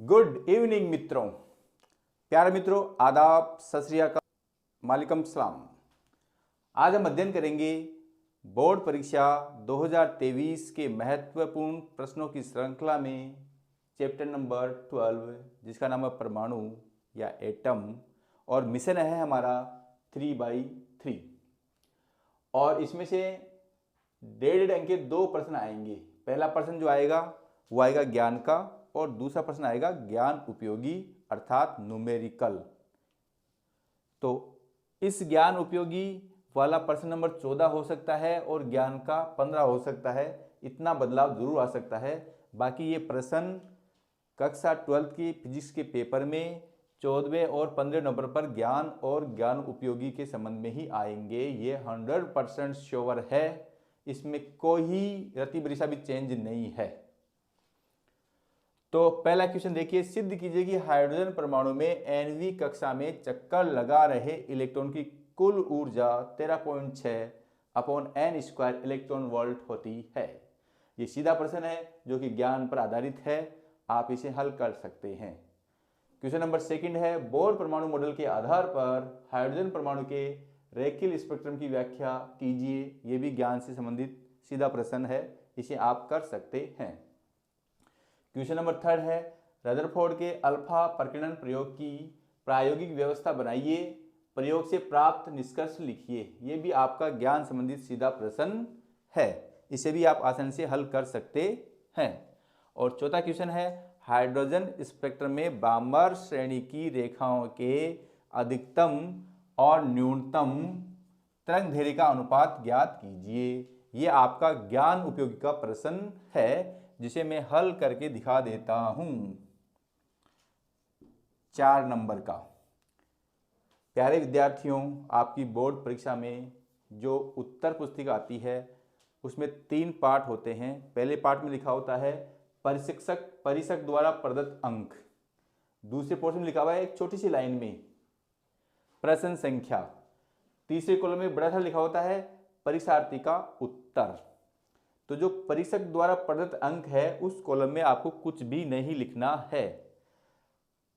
Good evening मित्रों, प्यारे मित्रों, आदाब, सत श्री अकाल, मालिकम सलाम। आज हम अध्ययन करेंगे बोर्ड परीक्षा 2023 के महत्वपूर्ण प्रश्नों की श्रृंखला में चैप्टर नंबर 12, जिसका नाम है परमाणु या एटम, और मिशन है हमारा 3x3। और इसमें से 1.5 अंक के 2 प्रश्न आएंगे। पहला प्रश्न जो आएगा वो आएगा ज्ञान का, और दूसरा प्रश्न आएगा ज्ञान उपयोगी अर्थात न्यूमेरिकल। तो इस ज्ञान उपयोगी वाला प्रश्न नंबर 14 हो सकता है और ज्ञान का 15 हो सकता है। इतना बदलाव जरूर आ सकता है। बाकी ये प्रश्न कक्षा 12 की फिजिक्स के पेपर में 14वें और 15 नंबर पर ज्ञान और ज्ञान उपयोगी के संबंध में ही आएंगे। ये 100% श्योर है, इसमें कोई रति बरिसा भी चेंज नहीं है। तो पहला क्वेश्चन देखिए, सिद्ध कीजिए कि हाइड्रोजन परमाणु में nवीं कक्षा में चक्कर लगा रहे इलेक्ट्रॉन की कुल ऊर्जा 13.6 अपॉन n² इलेक्ट्रॉन वोल्ट होती है। ये सीधा प्रश्न है जो कि ज्ञान पर आधारित है, आप इसे हल कर सकते हैं। क्वेश्चन नंबर 2 है, बोर परमाणु मॉडल के आधार पर हाइड्रोजन परमाणु के रेखीय स्पेक्ट्रम की व्याख्या कीजिए। ये भी ज्ञान से संबंधित सीधा प्रश्न है, इसे आप कर सकते हैं। क्वेश्चन नंबर 3 है, रदरफोर्ड के अल्फा प्रकीर्णन प्रयोग की प्रायोगिक व्यवस्था बनाइए, प्रयोग से प्राप्त निष्कर्ष लिखिए। ये भी आपका ज्ञान संबंधित सीधा प्रश्न है, इसे भी आप आसानी से हल कर सकते हैं। और चौथा क्वेश्चन है, हाइड्रोजन स्पेक्ट्रम में बाम्बर श्रेणी की रेखाओं के अधिकतम और न्यूनतम तरंगदैर्घ्य का अनुपात ज्ञात कीजिए। ये आपका ज्ञान उपयोगी का प्रश्न है, जिसे मैं हल करके दिखा देता हूं। 4 नंबर का। प्यारे विद्यार्थियों, आपकी बोर्ड परीक्षा में जो उत्तर पुस्तिका आती है उसमें 3 पार्ट होते हैं। पहले पार्ट में लिखा होता है परीक्षक द्वारा प्रदत्त अंक। दूसरे पोर्शन में लिखा हुआ है एक छोटी सी लाइन में प्रश्न संख्या। तीसरे कॉलम में बड़ा सा लिखा होता है परीक्षार्थी का उत्तर। तो जो परीक्षक द्वारा प्रदत्त अंक है उस कॉलम में आपको कुछ भी नहीं लिखना है।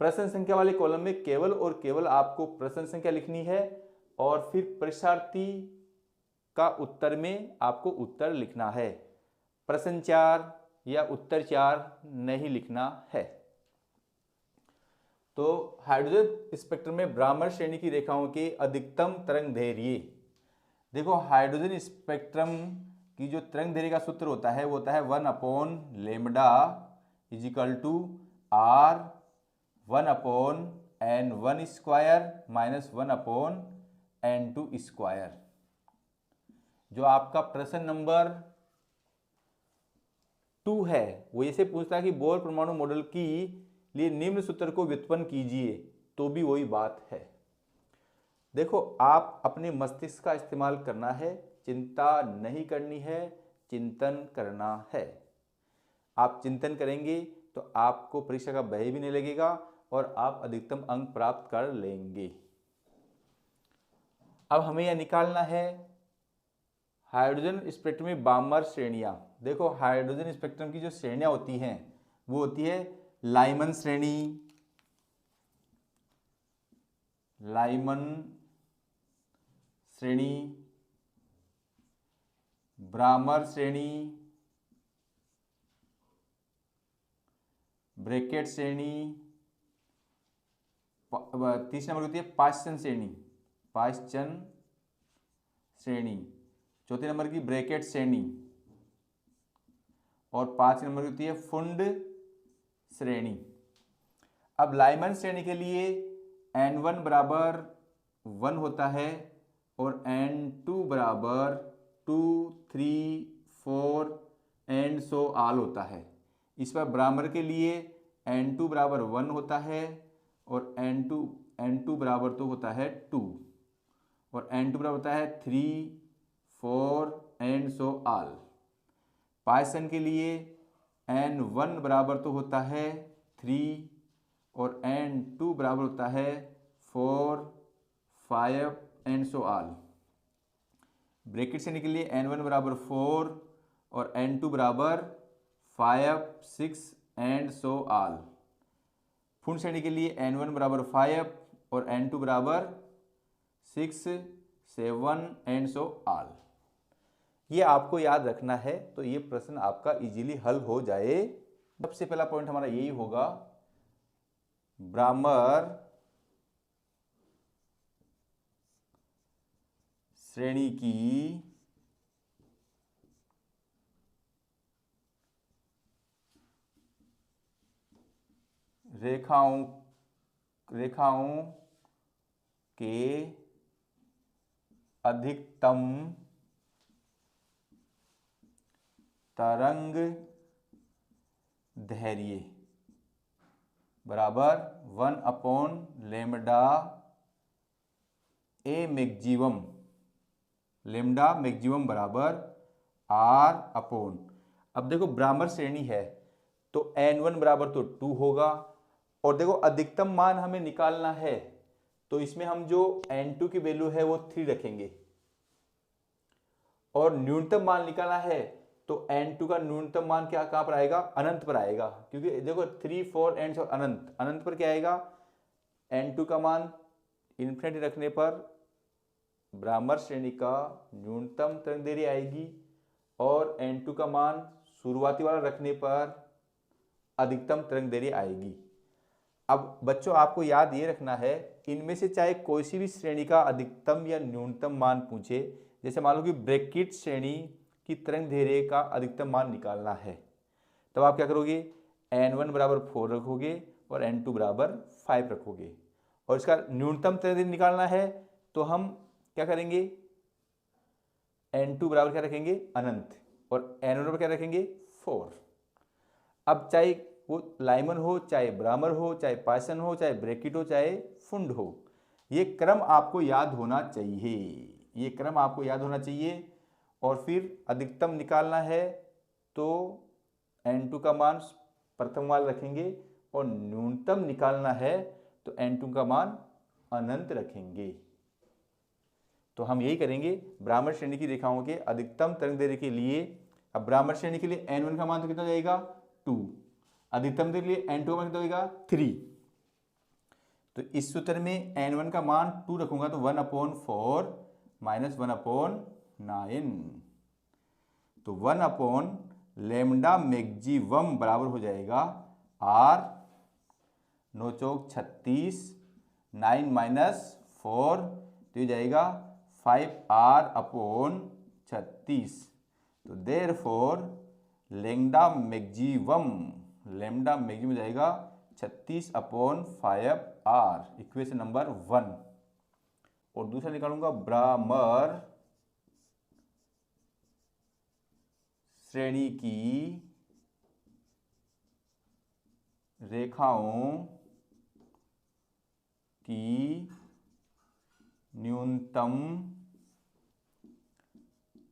प्रश्न संख्या वाले कॉलम में केवल और केवल आपको प्रश्न संख्या लिखनी है, और फिर परीक्षार्थी का उत्तर में आपको उत्तर लिखना है। प्रश्न 4 या उत्तर 4 नहीं लिखना है। तो हाइड्रोजन स्पेक्ट्रम में ब्राह्मण श्रेणी की रेखाओं के अधिकतम तरंगदैर्घ्य। देखो, हाइड्रोजन स्पेक्ट्रम की जो तरंगदैर्घ्य का सूत्र होता है वो होता है 1/λ = r 1/n1² माइनस 1/n2²। जो आपका प्रश्न नंबर 2 है वो ऐसे पूछता है कि बोर परमाणु मॉडल की लिए निम्न सूत्र को व्युत्पन्न कीजिए, तो भी वही बात है। देखो, आप अपने मस्तिष्क का इस्तेमाल करना है, चिंता नहीं करनी है, चिंतन करना है। आप चिंतन करेंगे तो आपको परीक्षा का भय भी नहीं लगेगा और आप अधिकतम अंक प्राप्त कर लेंगे। अब हमें यह निकालना है हाइड्रोजन स्पेक्ट्रम में बाम्बर श्रेणियां। देखो, हाइड्रोजन स्पेक्ट्रम की जो श्रेणियां होती हैं वो होती है लाइमन श्रेणी, ब्रामर श्रेणी, ब्रैकेट श्रेणी, तीसरे नंबर होती है पाश्चन श्रेणी, चौथे नंबर की ब्रैकेट श्रेणी, और 5 नंबर की होती है फुंड श्रेणी। अब लाइमन श्रेणी के लिए n1 बराबर 1 होता है और n2 बराबर 2, 3, 4 एंड सो ऑल होता है। इस पर ब्राह्मण के लिए n2 बराबर 1 होता है और n2 बराबर तो होता है 2, और n2 बराबर होता है 3, 4 एंड सो ऑल। पाइथन के लिए n1 बराबर तो होता है 3 और n2 बराबर होता है 4, 5 एंड सो ऑल। ब्रैकेट से निकलिए n1 बराबर 4 और n2 बराबर 5, 6 एंड सो ऑल। पूर्ण श्रेणी के लिए n1 बराबर 5 और n2 बराबर 6, 7 एंड सो ऑल। ये आपको याद रखना है, तो ये प्रश्न आपका इजीली हल हो जाए। सबसे पहला पॉइंट हमारा यही होगा, ब्राह्मण श्रेणी की रेखाओं के अधिकतम तरंग दैर्घ्य बराबर 1/λ ए मैक्सिमम, लैम्डा मैक्सिमम बराबर r अपॉन। अब देखो ब्राह्मण श्रेणी है तो n1 बराबर तो 2 होगा, और देखो अधिकतम मान हमें निकालना है तो इसमें हम जो n2 की वैल्यू है वो 3 रखेंगे, और न्यूनतम मान निकालना है तो n2 का न्यूनतम मान क्या कहां पर आएगा, अनंत पर आएगा, क्योंकि देखो 3, 4 एंड अनंत, अनंत पर क्या आएगा, n2 का मान इन्फिनिटी रखने पर ब्राह्मण श्रेणी का न्यूनतम तरंग दैर्घ्य आएगी, और n2 का मान शुरुआती वाला रखने पर अधिकतम तरंग दैर्घ्य आएगी। अब बच्चों आपको याद ये रखना है, इनमें से चाहे कोई सी भी श्रेणी का अधिकतम या न्यूनतम मान पूछे, जैसे मान लो कि ब्रैकेट श्रेणी की तरंग दैर्घ्य का अधिकतम मान निकालना है, तब आप क्या करोगे, n1 बराबर 4 रखोगे और n2 बराबर 5 रखोगे, और इसका न्यूनतम तरंग दैर्घ्य निकालना है तो हम क्या करेंगे, n2 बराबर क्या रखेंगे, अनंत, और n1 बराबर क्या रखेंगे, 4। अब चाहे वो लाइमन हो, चाहे ब्राह्मण हो, चाहे पाइसन हो, चाहे ब्रैकेट हो, चाहे फुंड हो, ये क्रम आपको याद होना चाहिए, ये क्रम आपको याद होना चाहिए। और फिर अधिकतम निकालना है तो n2 का मान प्रथम वाला रखेंगे, और न्यूनतम निकालना है तो n2 का मान अनंत रखेंगे। तो हम यही करेंगे ब्राह्मण श्रेणी की रेखाओं के अधिकतम तरंग दैर्घ्य के लिए। अब ब्राह्मण श्रेणी के लिए n1 का मान तो कितना जाएगा, 2, अधिकतम के लिए n2 का मान कितना होगा, 3। तो इस सूत्र में n1 का मान 2 रखूंगा तो 1/4 माइनस 1/9, तो 1/λ मैक्सिमम बराबर हो जाएगा r 9 चौक 36, 9 माइनस 4 तो ये जाएगा 5r/36। तो देयरफॉर लैम्डा मैक्सिमम जाएगा 36/5r, इक्वेशन नंबर 1। और दूसरा निकालूंगा ब्राह्मण श्रेणी की रेखाओं की न्यूनतम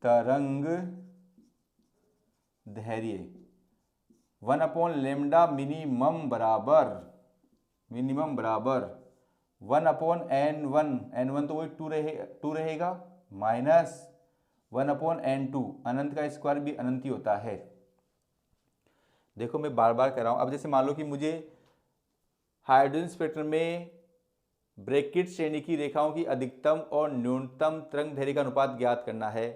तरंग दैर्घ्य 1/λ मिनिमम बराबर 1/n1, n1 तो वही 2 रहेगा, माइनस 1/n2, अनंत का स्क्वायर भी अनंत ही होता है। देखो मैं बार बार कर रहा हूं, अब जैसे मान लो कि मुझे हाइड्रोजन स्पेक्ट्रम में ब्रैकेट श्रेणी की रेखाओं की अधिकतम और न्यूनतम तरंग दैर्घ्य का अनुपात ज्ञात करना है,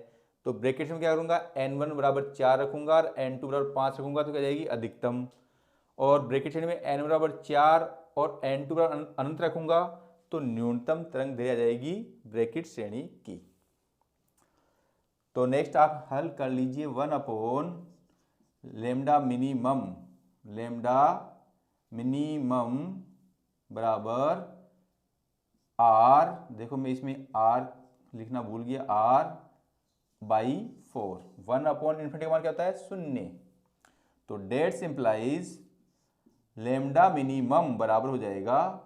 तो ब्रैकेट में क्या करूंगा, n1 बराबर 4 रखूंगा और n2 बराबर 5 रखूंगा, तो क्या जाएगी अधिकतम, और ब्रैकेट श्रेणी में n1 बराबर 4 और n2 बराबर अनंत रखूंगा तो न्यूनतम तरंग दैर्घ्य आ जाएगी ब्रैकेट श्रेणी की। तो नेक्स्ट आप हल कर लीजिए, 1/λ मिनिमम बराबर r, देखो मैं इसमें r लिखना भूल गया, r/4, 1/∞ का मान क्या होता है, 0। तो डेट्स इंप्लाइज लैम्डा मिनिमम बराबर हो जाएगा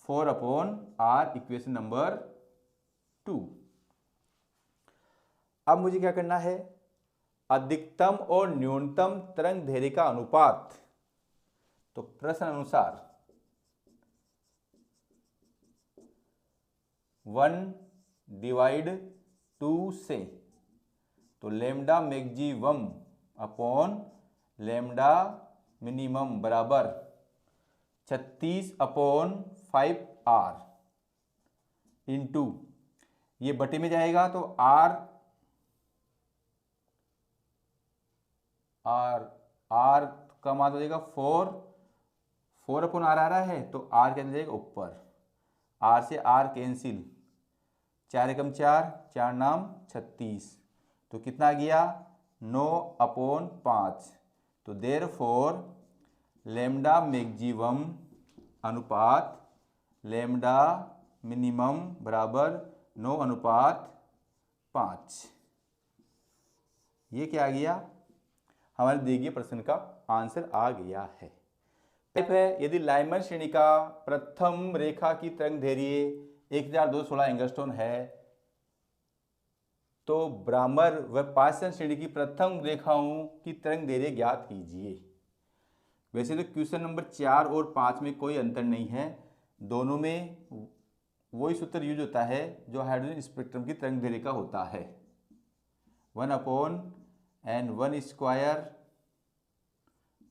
4/r, इक्वेशन नंबर 2। अब मुझे क्या करना है, अधिकतम और न्यूनतम तरंग दैर्घ्य का अनुपात। तो प्रश्न अनुसार 1/2 से, तो lambda maximum upon lambda minimum बराबर 36/5R इंटू, ये बटे में जाएगा तो R का मान हो जाएगा 4/R आ रहा है तो R क्या जाएगा ऊपर, R से R कैंसिल, 4 एकम 4, 4 नाम 36, तो कितना आ गया 9/5। तो देयरफॉर लैम्डा मैक्सिमम अनुपात लैम्डा मिनिमम बराबर 9/5। ये क्या आ गया, हमारे दिए गए प्रश्न का आंसर आ गया है। यदि लाइमन श्रेणी का प्रथम रेखा की तरंग दैर्घ्य 1216 एंगस्ट्रॉम है तो ब्राह्मर व पाइसन श्रेणी की प्रथम रेखाओं की तरंग दैर्घ्य ज्ञात कीजिए। वैसे तो क्वेश्चन नंबर 4 और 5 में कोई अंतर नहीं है, दोनों में वही सूत्र यूज होता है जो हाइड्रोजन स्पेक्ट्रम की तरंग दैर्घ्य का होता है, 1/n1²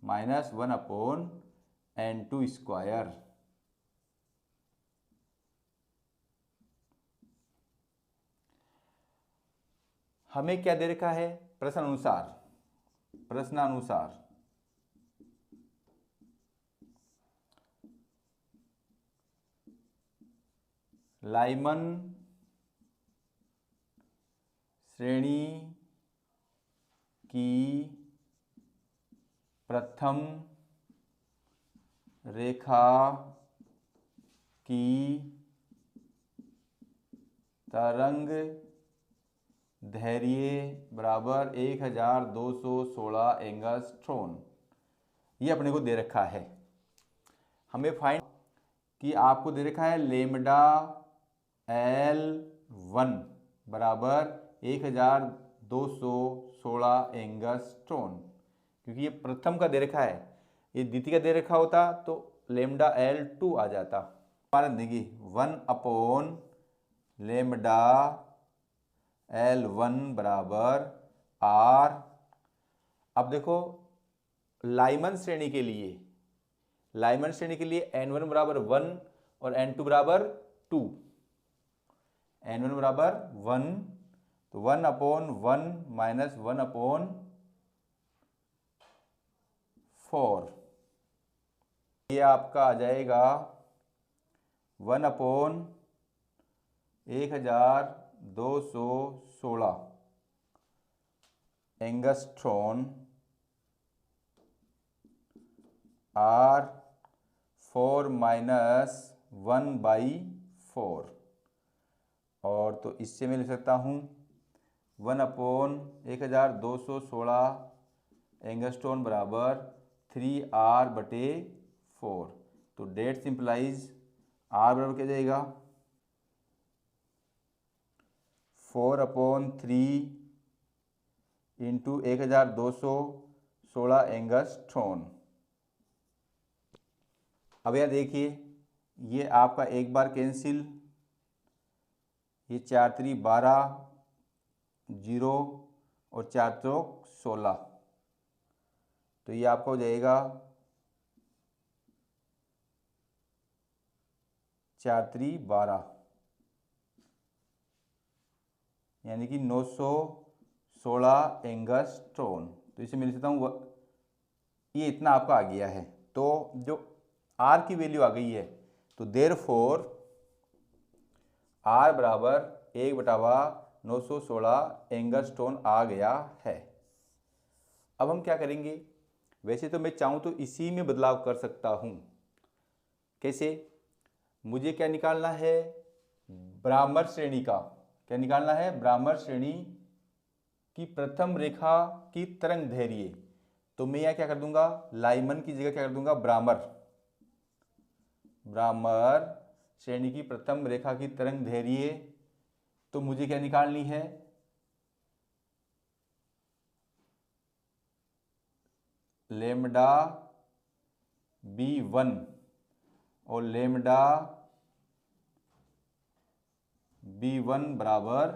माइनस 1/n2²। हमें क्या दे रखा है प्रश्नानुसार लाइमन श्रेणी की प्रथम रेखा की तरंग दैर्घ्य बराबर 1216 एंगस्ट्रॉम, ये अपने को दे रखा है। हमें फाइंड कि आपको दे रखा है लेमडा L1 बराबर 1216 एंगस्ट्रॉम, क्योंकि ये प्रथम का दे रखा है, ये द्वितीय का दे रखा होता तो लेमडा L2 आ जाता। हमारा देखिए 1/लेमडा L1 बराबर R। अब देखो लाइमन श्रेणी के लिए n1 बराबर 1 और n2 बराबर 2, n1 बराबर 1 तो 1/1 माइनस 1/4, ये आपका आ जाएगा 1/1216 एंगस्ट्रॉम R4 माइनस 1/4, और तो इससे मैं लिख सकता हूँ 1/1216 एंगस्ट्रॉम बराबर 3R/4। तो डेट सिंप्लाइज R बराबर क्या जाएगा 4/3 इंटू 1216 एंगस्ट्रॉम। अब यार देखिए ये आपका एक बार कैंसिल, ये 4 3 12 0 और 4 चौक 16, तो ये आपका हो जाएगा 4 3 12 यानी कि 916 एंगस्ट्रॉम। तो इसे मैं लिख सकता हूँ, ये इतना आपका आ गया है। तो जो R की वैल्यू आ गई है तो देयरफॉर R बराबर 1/916 एंगस्ट्रॉम आ गया है। अब हम क्या करेंगे, वैसे तो मैं चाहूँ तो इसी में बदलाव कर सकता हूँ। कैसे, मुझे क्या निकालना है ब्राह्मर श्रेणी का, क्या निकालना है ब्राह्मर श्रेणी की प्रथम रेखा की तरंग दैर्घ्य। तो मैं यहाँ क्या कर दूंगा, लाइमन की जगह क्या कर दूंगा ब्राह्मर श्रेणी की प्रथम रेखा की तरंग दैर्घ्य। तो मुझे क्या निकालनी है लेमडा B1 और लेमडा B1 बराबर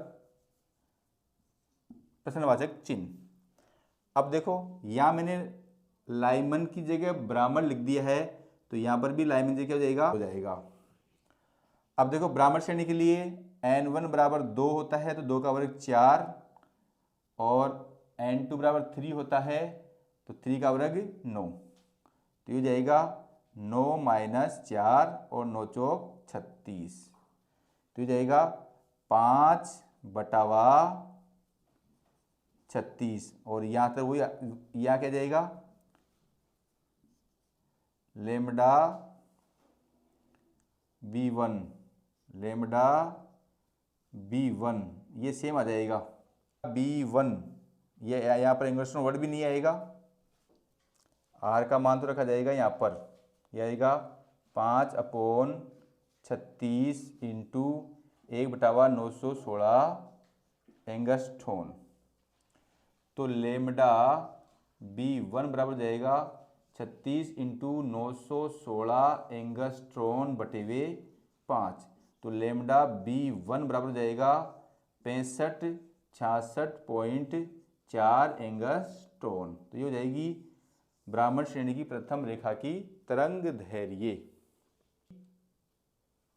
प्रश्नवाचक चिन्ह। अब देखो यहां मैंने लाइमन की जगह ब्राह्मण लिख दिया है, तो तो यहाँ पर भी लाइमिंग क्या हो जाएगा। अब देखो ब्राह्मण श्रेणी के लिए n1 बराबर 2 होता है तो 2 का वर्ग 4, और n2 बराबर 3 होता है तो 3 का वर्ग 9, तो ये हो जाएगा 9 माइनस 4 और 9 चौक 36, तो ये जाएगा 5 बटावा 36, और यहाँ तक वो यहाँ क्या जाएगा लेमडा b1, लेमडा b1 ये सेम आ जाएगा b1, ये यहाँ पर इंग्लिश वर्ड भी नहीं आएगा, r का मान तो रखा जाएगा यहाँ पर, यह आएगा 5/36 इंटू 1/916 एंगस्ट्रॉन, तो लेमडा b1 बराबर जाएगा 36 इंटू 916 एंगस्ट्रॉन बटेवे 5, तो लेमडा b1 बराबर जाएगा 65-66.4 एंगस्ट्रॉन, तो ये हो जाएगी ब्राह्मण श्रेणी की प्रथम रेखा की तरंग दैर्घ्य।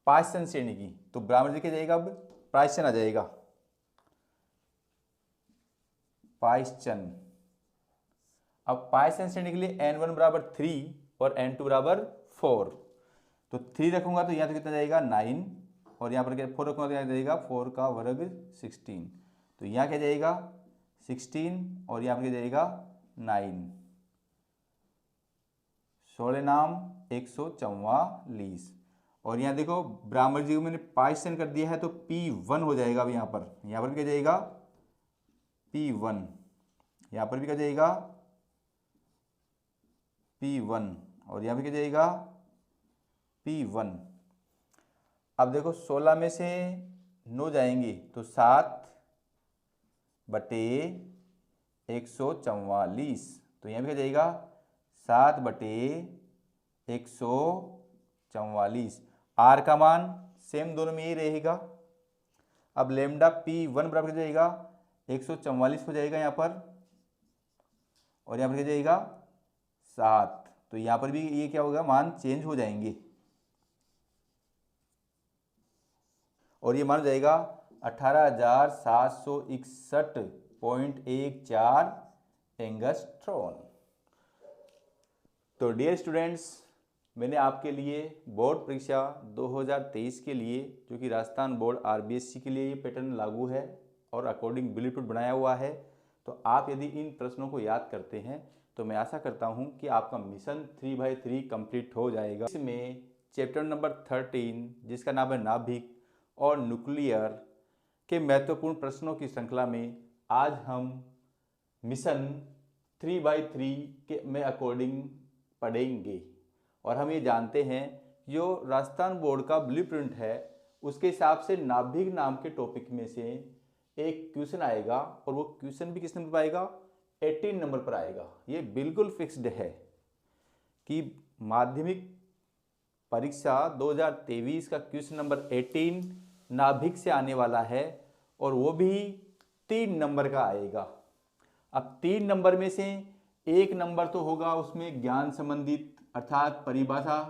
पायसन श्रेणी की, तो ब्राह्मण जी क्या जाएगा, अब पायसन आ जाएगा, पायसन। अब पायसन श्रेणी के लिए n1 बराबर 3 और n2 बराबर 4, तो 3 रखूंगा तो यहाँ तो कितना जाएगा 9, और यहाँ पर क्या 4 रखूंगा तो यहाँ जाएगा 4 का वर्ग 16, तो यहाँ क्या जाएगा 16 और यहाँ पर क्या जाएगा 9, 16 नाम 144, और यहाँ देखो ब्राह्मण जी को मैंने पायसन कर दिया है तो P1 हो जाएगा। अब यहाँ पर भी क्या जाएगा P1, यहाँ पर भी क्या जाएगा P1, और यहाँ भी क्या जाएगा P1। अब देखो 16 में से 9 जाएंगे तो 7/144, तो यहाँ भी क्या जाएगा 7/144, R का मान सेम दोनों में यही रहेगा। अब लेमडा P1 बराबर क्या जाएगा 144 हो जाएगा यहाँ पर, और यहाँ पर क्या जाएगा 7, तो यहाँ पर भी ये क्या होगा मान चेंज हो जाएंगे, और ये मान हो जाएगा 18,761.14 एंगस्ट्रॉन। तो डियर स्टूडेंट्स, मैंने आपके लिए बोर्ड परीक्षा 2023 के लिए, जो कि राजस्थान बोर्ड RBSC के लिए ये पैटर्न लागू है और अकॉर्डिंग ब्लूप्रिंट बनाया हुआ है, तो आप यदि इन प्रश्नों को याद करते हैं तो मैं आशा करता हूं कि आपका मिशन 3x3 कंप्लीट हो जाएगा। इसमें चैप्टर नंबर 13 जिसका नाम है नाभिक और न्यूक्लियर के महत्वपूर्ण प्रश्नों की श्रृंखला में आज हम मिशन 3x3 के में अकॉर्डिंग पढ़ेंगे, और हम ये जानते हैं जो राजस्थान बोर्ड का ब्लूप्रिंट है उसके हिसाब से नाभिक नाम के टॉपिक में से एक क्वेश्चन आएगा, और वो क्वेश्चन भी किस नंबर पर आएगा 18 नंबर पर आएगा। ये बिल्कुल फिक्स्ड है कि माध्यमिक परीक्षा 2023 का क्वेश्चन नंबर 18 नाभिक से आने वाला है, और वो भी 3 नंबर का आएगा। अब 3 नंबर में से 1 नंबर तो होगा उसमें ज्ञान संबंधित अर्थात परिभाषा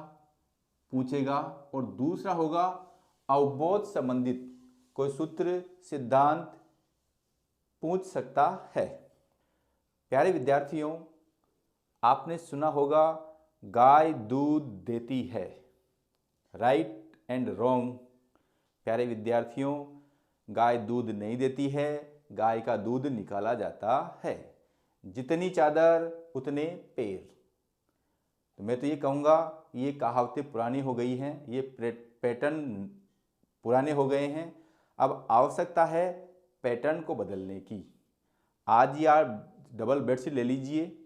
पूछेगा, और दूसरा होगा अवबोध संबंधित, कोई सूत्र सिद्धांत पूछ सकता है। प्यारे विद्यार्थियों, आपने सुना होगा गाय दूध देती है, राइट एंड रॉन्ग। प्यारे विद्यार्थियों, गाय दूध नहीं देती है, गाय का दूध निकाला जाता है। जितनी चादर उतने पैर। तो मैं तो ये कहूँगा ये कहावतें पुरानी हो गई हैं, ये पैटर्न पुराने हो गए हैं। अब आवश्यकता है पैटर्न को बदलने की। आज ही आप डबल बेडशीट ले लीजिए,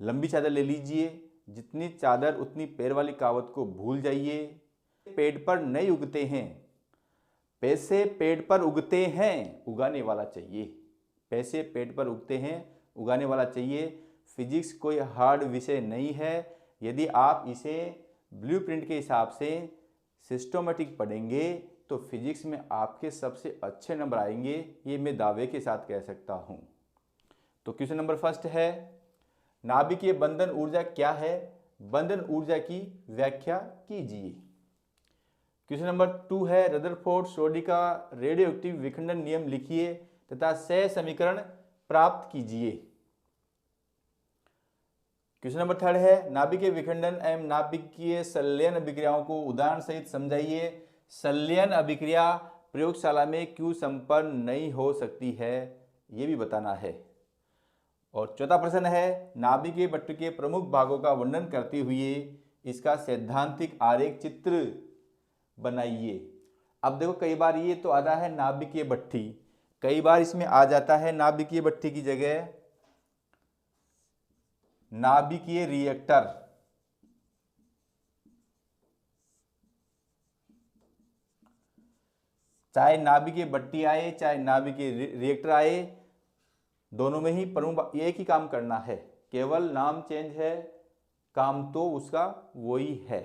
लंबी चादर ले लीजिए, जितनी चादर उतनी पैर वाली कहावत को भूल जाइए। पेड़ पर नहीं उगते हैं, पैसे पेड़ पर उगते हैं, उगाने वाला चाहिए। पैसे पेड़ पर उगते हैं, उगाने वाला चाहिए। फिजिक्स कोई हार्ड विषय नहीं है। यदि आप इसे ब्लूप्रिंट के हिसाब से सिस्टमेटिक पढ़ेंगे तो फिजिक्स में आपके सबसे अच्छे नंबर आएंगे, ये मैं दावे के साथ कह सकता हूँ। तो क्वेश्चन नंबर फर्स्ट है, नाभिकीय बंधन ऊर्जा क्या है? बंधन ऊर्जा की व्याख्या कीजिए। क्वेश्चन नंबर 2 है रदरफोर्ड सोडी का रेडियो एक्टिव विखंडन नियम लिखिए तथा सह समीकरण प्राप्त कीजिए। क्वेश्चन नंबर 3 है नाभिकीय विखंडन एवं नाभिकीय संलयन अभिक्रियाओं को उदाहरण सहित समझाइए। संलयन अभिक्रिया प्रयोगशाला में क्यों संपन्न नहीं हो सकती है, ये भी बताना है। और चौथा प्रश्न है नाभिकीय भट्ठी के प्रमुख भागों का वर्णन करते हुए इसका सैद्धांतिक आरेख चित्र बनाइए। अब देखो कई बार ये तो आता है नाभिकीय भट्ठी, कई बार इसमें आ जाता है नाभिकीय भट्ठी की जगह नाभिकीय रिएक्टर। चाहे नाभिकीय भट्ठी आए चाहे नाभिकीय रिएक्टर आए, दोनों में ही प्रमुख एक ही काम करना है, केवल नाम चेंज है, काम तो उसका वही है।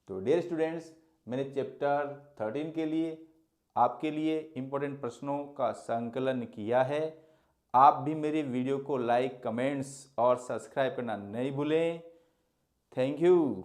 तो डियर स्टूडेंट्स, मैंने चैप्टर 13 के लिए आपके लिए इंपॉर्टेंट प्रश्नों का संकलन किया है। आप भी मेरे वीडियो को लाइक, कमेंट्स और सब्सक्राइब करना नहीं भूलें। Thank you.